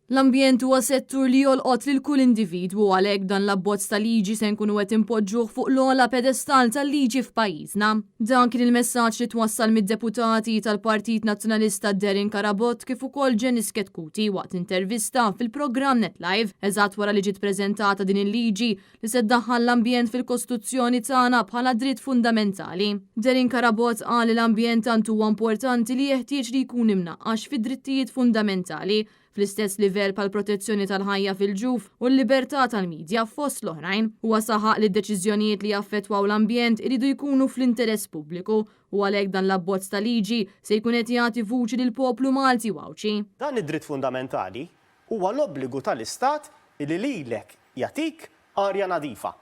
L-ambjent huwa settur li jolqot lil kull individwu għalhekk dan l-abbozz ta' liġi se nkunu qed impoġġuh fuq l-ogħla pedestal tal-liġi f'pajjiżna. Dan kien il-messaġġ li twassal mid-deputati tal-Partit Nazzjonalista Darin Karabot kif ukoll Janice Ketkuti waqt intervista fil-programm NetLive eżatt wara li ġiet preżentata din il-liġi li se ddaħħal l-ambjent fil-Kostituzzjoni tagħna bħala dritt fundamentali. Darin Karabot qal li l-ambjent tant huwa importanti li jeħtieġ li jkun imnaqqax fid-drittijiet fundamentali fl-istess livell pal protezzjoni tal-ħajja fil-ġuf u l-libertà tal-medja fost l-oħrajn. Huwa saħaq li d-deċiżjonijiet li jaffettwaw l-ambjent iridu jkunu fl-interess pubbliku u għalhekk dan l-abbozz ta' liġi se jkun qed jagħti vuċi lil poplu Malti wawċi. Dan id-dritt fundamentali huwa l-obbligu tal-Istat li lilek jagħtik arja nadifa.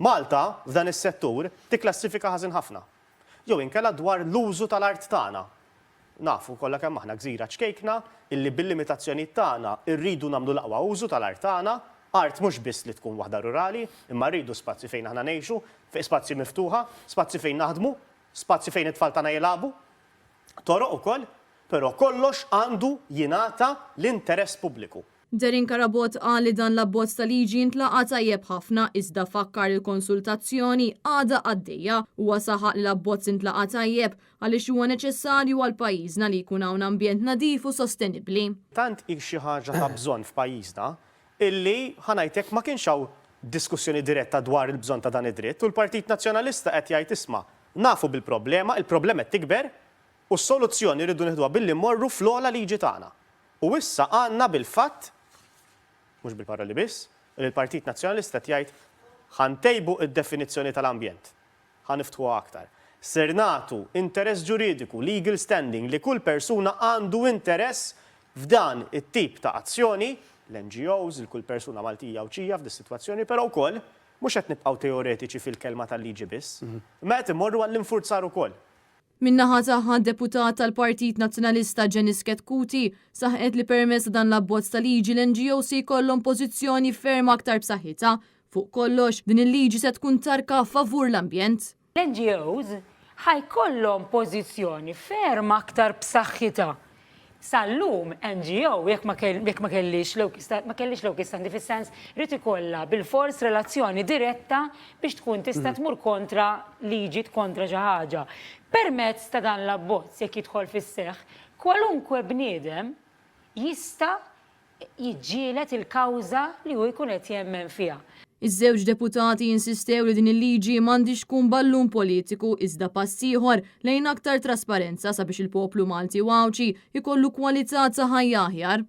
Malta f'dan is-settur tikklassifika ħażin ħafna. Jew inkella dwar l-użu tal-art tagħna. Nafu kollha kemm aħna gżira ċkejkna illi bil-limitazzjonijiet tagħna rridu nagħmlu l-aqwa użu tal-art tagħna, art mhux biss li tkun waħda rurali, imma rridu spazji fejn aħna ngħixu, fi spazji miftuħa, spazji fejn naħdmu, spazji fejn it-tfal tagħna jilagħbu, toroq ukoll, però kollox għandu jingħata l-interess pubbliku. Darin Karabot qal li dan l-abbozz ta' liġi ntlaqa tajjeb ħafna iżda fakkar il-konsultazzjoni għadha għaddejja huwa saħaq li l-abbozz intlaqa tajjeb għaliex huwa neċessarju għal pajjiżna li jkun hawn ambjent nadif u sostenibbli. Tant hi xi ħaġa ta' bżonn f'pajjiżna illi ħanajtek ma kienx hawn diskussjoni diretta dwar il-bżonn ta' dan id-dritt u l-Partit Nazzjonalista qed jgħid isma' nafu bil-problema, il-problema qed tikber u s-soluzzjoni rridu nieħduha billi mmorru fl-ogħla liġi tagħna. U issa għandna bil-fatt mhux bil-paroli biss, il-Partit Nazzjonalista jgħid ħantejbu id-definizzjoni tal-ambjent. Ħaniftħuha aktar. Ser nagħtu interess ġuridiku, legal standing li kull persuna għandu interess f'dan it-tip ta' azzjoni, l-NGOs, il-kull persuna Maltija u ċija f'di sitwazzjoni, però wkoll mhux qed nibqgħu teoretiċi fil-kelma tal-liġi biss, ma qed immorru għall-infurzar ukoll. Min-naħa tagħha deputat tal-Partit Nazzjonalista Janice Ketkuti saħqet li permezz dan l-abbozz ta' liġi l-NGOs jkollhom pożizzjoni ferm aktar b'saħħitha. Fuq kollox din il-liġi se tkun tarka favur l-ambjent. L-NGOs ħajkollhom pożizzjoni ferm aktar b'saħħitha. Sal-lum NGO jekk ma kellix lowkis standi fis-sens rid ikollha bil-fors relazzjoni diretta biex tkun tista' tmur kontra liġi kontra xi ħaġa. Permezz ta' dan l-abbozz jekk jidħol fis-seħħ, kwalunkwe bniedem jista' jiġġieled il-kawża li hu jkun qed jemmen fiha. Iż-żewġ deputati insistew li din il-liġi m'għandix tkun ballun politiku iżda pass ieħor lejn aktar trasparenza sabiex il-poplu Malti wawċi jkollu kwalità ta' ħajja aħjar.